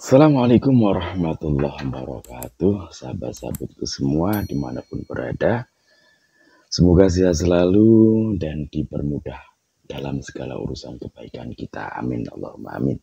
Assalamualaikum warahmatullahi wabarakatuh, sahabat-sahabatku semua dimanapun berada. Semoga sehat selalu dan dipermudah dalam segala urusan kebaikan kita. Amin, Allahumma amin.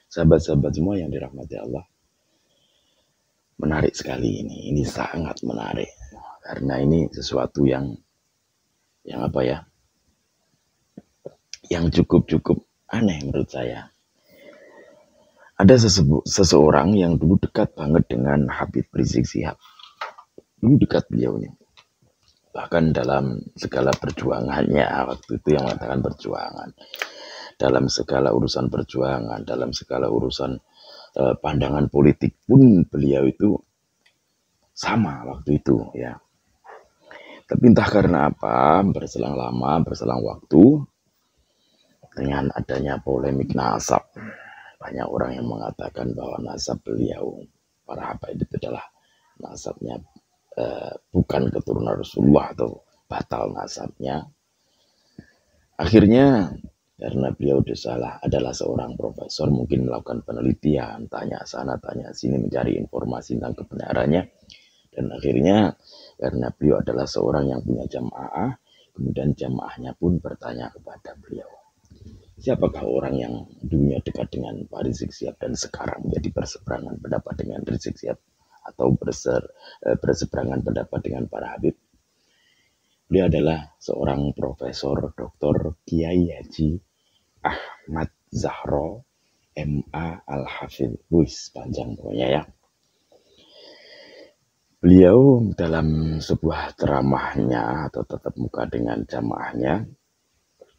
Sahabat-sahabat semua yang dirahmati Allah, menarik sekali ini sangat menarik. Karena ini sesuatu yang apa ya, yang cukup aneh menurut saya. Ada seseorang yang dulu dekat banget dengan Habib Rizik Syihab. Dulu dekat beliaunya. Bahkan dalam segala perjuangannya, waktu itu yang mengatakan perjuangan. Dalam segala urusan perjuangan, dalam segala urusan pandangan politik pun beliau itu sama waktu itu ya. Tapi entah karena apa, berselang lama, berselang waktu, dengan adanya polemik nasab, banyak orang yang mengatakan bahwa nasab beliau, para habaib itu adalah nasabnya bukan keturunan Rasulullah atau batal nasabnya. Akhirnya karena beliau adalah seorang profesor, mungkin melakukan penelitian, tanya sana, tanya sini, mencari informasi tentang kebenarannya. Dan akhirnya karena beliau adalah seorang yang punya jamaah, kemudian jamaahnya pun bertanya kepada beliau, siapakah orang yang dulunya dekat dengan Pak Rizik Syihab dan sekarang menjadi berseberangan pendapat dengan Rizik Syihab atau berseberangan pendapat dengan para habib? Beliau adalah seorang profesor Dr. Kiai Haji Ahmad Zahro MA Al-Hafidh. Wis panjang pokoknya ya. Beliau dalam sebuah ceramahnya atau tatap muka dengan jamaahnya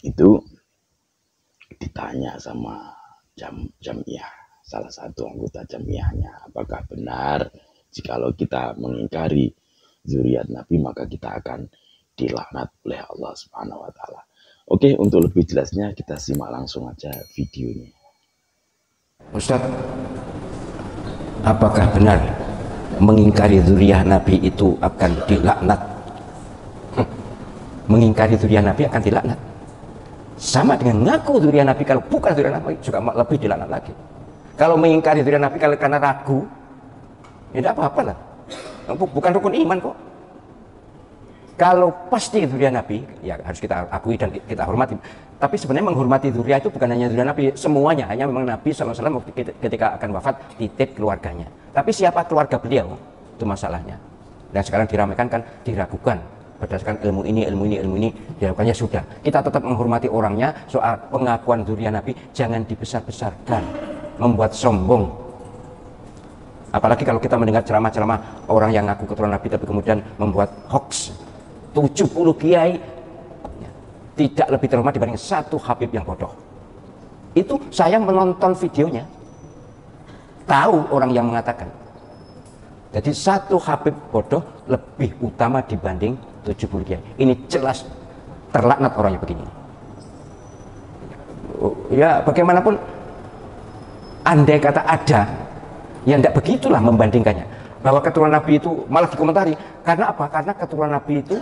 itu ditanya sama jamiah, salah satu anggota jamiahnya, apakah benar jikalau kita mengingkari zuriat Nabi maka kita akan dilaknat oleh Allah Subhanahu wa taala. Oke, untuk lebih jelasnya kita simak langsung aja videonya. Ustaz, apakah benar mengingkari zuriat Nabi itu akan dilaknat? Mengingkari zuriat Nabi akan dilaknat. Sama dengan ngaku zuriat Nabi, kalau bukan zuriat Nabi juga lebih dilaknat lagi. Kalau mengingkari zuriat Nabi kalau karena ragu, ya tidak apa-apa lah. Bukan rukun iman kok. Kalau pasti zuriat Nabi, ya harus kita akui dan kita hormati. Tapi sebenarnya menghormati zuriat itu bukan hanya zuriat Nabi, semuanya. Hanya memang Nabi SAW ketika akan wafat titip keluarganya. Tapi siapa keluarga beliau? Itu masalahnya. Dan sekarang diramaikan kan diragukan. Berdasarkan ilmu ini dilakukannya sudah. Kita tetap menghormati orangnya. Soal pengakuan zuriat Nabi jangan dibesar-besarkan, membuat sombong. Apalagi kalau kita mendengar ceramah-ceramah orang yang ngaku keturunan Nabi tapi kemudian membuat hoax. 70 kiai tidak lebih terhormat dibanding satu habib yang bodoh. Itu saya menonton videonya, tahu orang yang mengatakan. Jadi satu habib bodoh lebih utama dibanding 70 kiai. Ini jelas terlaknat orangnya begini. Ya bagaimanapun, andai kata ada, ya tidak begitulah membandingkannya. Bahwa keturunan Nabi itu malah dikomentari. Karena apa? Karena keturunan Nabi itu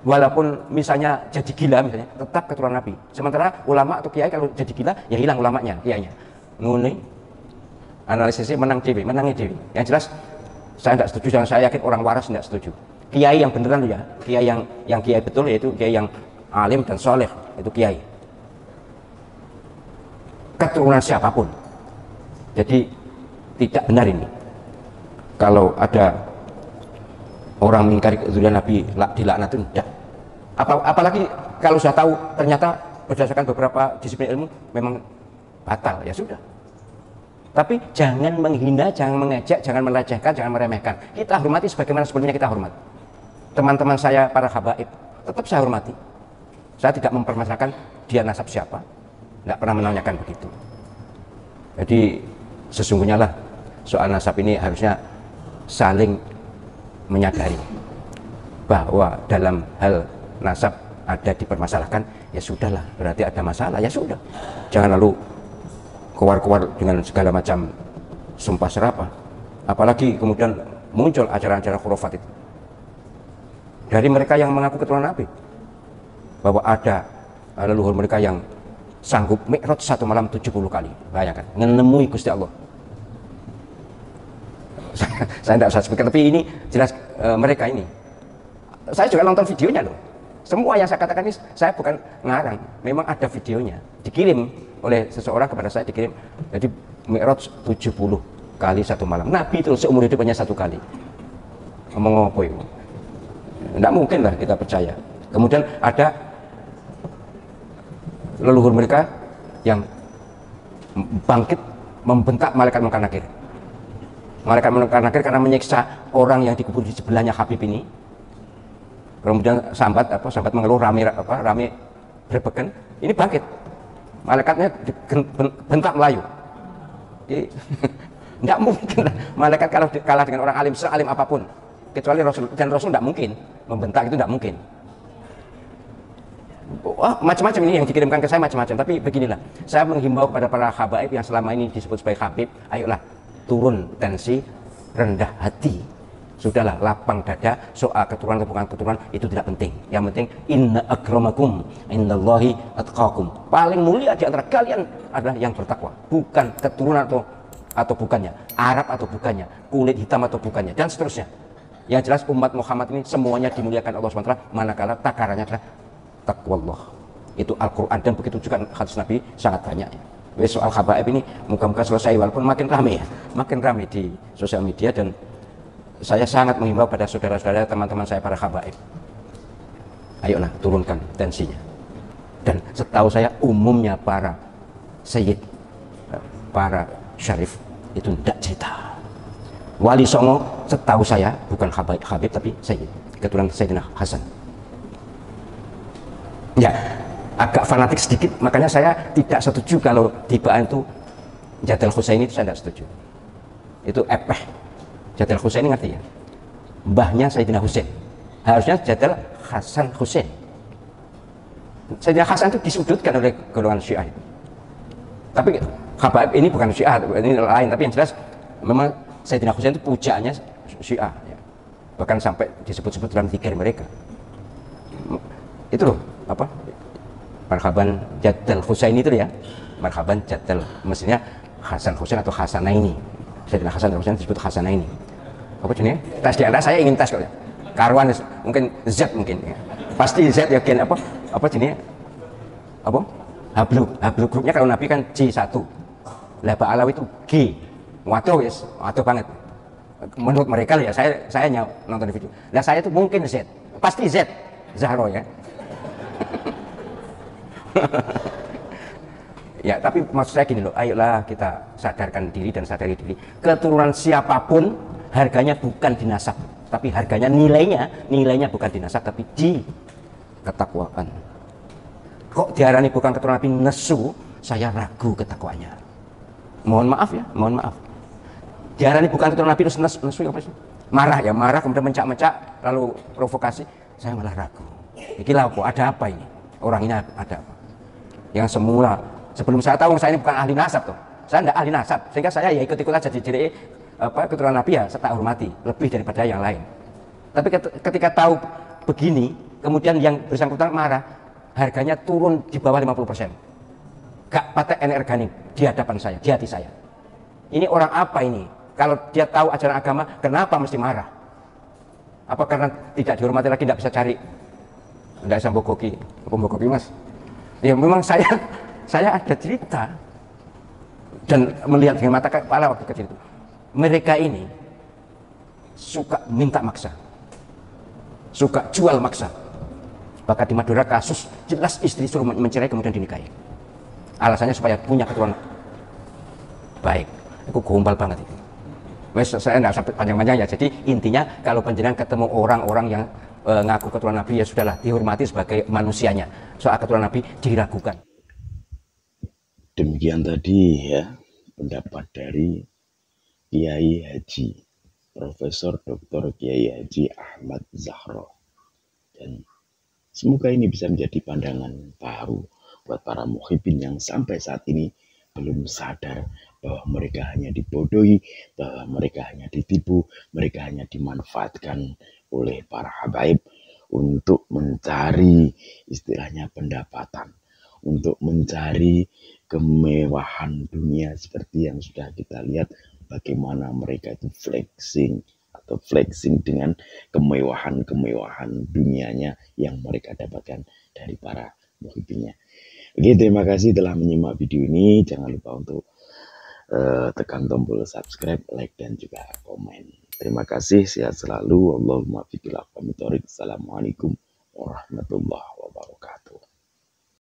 walaupun misalnya jadi gila misalnya, tetap keturunan Nabi. Sementara ulama atau kiai kalau jadi gila, ya hilang ulamanya, kiainya. Ngene. Analisisnya menangnya dewi. Yang jelas saya tidak setuju dan saya yakin orang waras tidak setuju. Kiai yang beneran ya, kiai yang kiai betul yaitu kiai yang alim dan soleh, itu kiai. Keturunan siapapun. Jadi tidak benar ini. Kalau ada orang mengingkari zuriat Nabi dilaknat itu tidak. Apalagi kalau sudah tahu ternyata berdasarkan beberapa disiplin ilmu memang batal, ya sudah. Tapi jangan menghina, jangan mengejek, jangan melecehkan, jangan meremehkan. Kita hormati sebagaimana sebelumnya kita hormat. Teman-teman saya para habaib tetap saya hormati. Saya tidak mempermasalahkan dia nasab siapa, tidak pernah menanyakan begitu. Jadi sesungguhnya lah soal nasab ini harusnya saling menyadari bahwa dalam hal nasab ada dipermasalahkan, ya sudahlah, berarti ada masalah, ya sudah. Jangan lalu keluar-keluar dengan segala macam sumpah serapah. Apalagi kemudian muncul ajaran-ajaran khurafat itu dari mereka yang mengaku keturunan Nabi, bahwa ada leluhur mereka yang sanggup mi'raj satu malam 70 kali. Bayangkan, menemui Gusti Allah. Saya tidak usah sebutkan, tapi ini jelas mereka ini. Saya juga nonton videonya loh. Semua yang saya katakan ini saya bukan ngarang, memang ada videonya. Dikirim oleh seseorang kepada saya, dikirim. Jadi Mi'raj 70 kali satu malam. Nabi itu seumur hidup hanya 1 kali. Ngomong apa itu? Tidak mungkin lah kita percaya. Kemudian ada leluhur mereka yang bangkit membentak malaikat munkar nakir. Malaikat munkar nakir karena menyiksa orang yang dikubur di sebelahnya Habib ini. Kemudian sambat mengeluh rame berbeken. Ini bangkit. Malaikatnya bentak Melayu. Jadi tidak mungkin lah malaikat kalah dengan orang alim, sealim apapun. Kecuali Rasul, dan Rasul tidak mungkin membentak, itu tidak mungkin. Macam-macam ini yang dikirimkan ke saya, macam-macam. Tapi beginilah, saya menghimbau kepada para habaib yang selama ini disebut sebagai habib, ayolah turun tensi, rendah hati. Sudahlah, lapang dada. Soal keturunan atau bukan keturunan itu tidak penting. Yang penting inna akramakum indallahi atqakum. Paling mulia di antara kalian adalah yang bertakwa, bukan keturunan atau bukannya, Arab atau bukannya, kulit hitam atau bukannya, dan seterusnya. Yang jelas umat Muhammad ini semuanya dimuliakan Allah SWT manakala takarannya adalah taqwallah. Itu Al-Quran, dan begitu juga hadis Nabi sangat banyak ya. Soal habaib ini muka-muka selesai, walaupun makin ramai ya, makin ramai di sosial media. Dan saya sangat mengimbau pada saudara-saudara, teman-teman saya para habaib, ayolah turunkan tensinya. Dan setahu saya umumnya para sayyid, para syarif itu tidak cerita. Wali Songo setahu saya bukan habib tapi sayyid, keturunan Sayyidina Hasan. Ya, agak fanatik sedikit, makanya saya tidak setuju kalau tibaan itu Jadal Husaini, itu saya tidak setuju. Itu epeh. Jadal Husaini ngerti ya? Mbahnya Sayyidina Husain. Harusnya Jadal Hasan Husain. Sayyidina Hasan itu disudutkan oleh golongan Syiah. Tapi habaib ini bukan Syiah, ini lain. Tapi yang jelas memang Sayyidina Husain itu pujaannya Syiah ya. Bahkan sampai disebut-sebut dalam zikir mereka. Itu loh, apa? Marhaban Jadal Husaini itu ya. Marhaban Jadal, mestinya Hasan Husain atau Hasanaini. Sayyidina Hasan dan Husain disebut Hasanaini. Apa jenisnya? Tes di atas saya ingin tes kok ya. Karuan mungkin Z mungkin ya. Pasti Z ya, gen apa jenisnya? Apa? Hablu grupnya kalau Nabi kan J1. Lah Pak Alawi itu G. Waduh yes, waduh banget. Menurut mereka ya, saya hanya nonton di video. Lah saya itu mungkin Z. Pasti Z. Zahro ya. Ya, tapi maksud saya gini loh, ayolah kita sadarkan diri dan sadari diri. Keturunan siapapun harganya bukan di nasab, tapi harganya nilainya bukan di nasab tapi di ketakwaan. Kok diarani bukan keturunan Nabi nesu, saya ragu ketakwanya. Mohon maaf ya, mohon maaf. Diarani bukan keturunan Nabi terus nesu apa sih? Marah ya, marah kemudian mencak-mencak lalu provokasi, saya malah ragu. Iki apa? Ada apa ini? Orang ini ada apa? Yang semula sebelum saya tahu saya ini bukan ahli nasab tuh. Saya tidak ahli nasab, sehingga saya ya ikut-ikut aja jadi keturunan Nabi ya, saya tak hormati lebih daripada yang lain. Tapi ketika tahu begini, kemudian yang bersangkutan marah, harganya turun di bawah 50%. Gak patek energi di hadapan saya, di hati saya. Ini orang apa ini? Kalau dia tahu ajaran agama, kenapa mesti marah? Apa karena tidak dihormati lagi, tidak bisa cari? Tidak bisa bogoki, apa bogoki mas? Ya memang saya ada cerita dan melihat dengan mata kepala waktu kecil itu. Mereka ini suka minta maksa, suka jual maksa. Bahkan di Madura kasus jelas istri suruh mencerai kemudian dinikahi. Alasannya supaya punya keturunan baik. Aku gombal banget itu. Saya tidak sampai panjang-panjang ya. Jadi intinya kalau panjenengan ketemu orang-orang yang ngaku keturunan Nabi, ya sudahlah, dihormati sebagai manusianya. Soal keturunan Nabi diragukan. Demikian tadi ya pendapat dari Kiai Haji Profesor Dr. Kiai Haji Ahmad Zahro. Dan semoga ini bisa menjadi pandangan baru buat para muhibbin yang sampai saat ini belum sadar bahwa mereka hanya dibodohi, bahwa mereka hanya ditipu, mereka hanya dimanfaatkan oleh para habaib untuk mencari istilahnya pendapatan, untuk mencari kemewahan dunia seperti yang sudah kita lihat bagaimana mereka itu flexing dengan kemewahan dunianya yang mereka dapatkan dari para muhibbinya. Oke, terima kasih telah menyimak video ini. Jangan lupa untuk tekan tombol subscribe, like, dan juga komen. Terima kasih, sehat selalu. Wallahumma fiqil aqwamit thoriq. Assalamualaikum warahmatullahi wabarakatuh.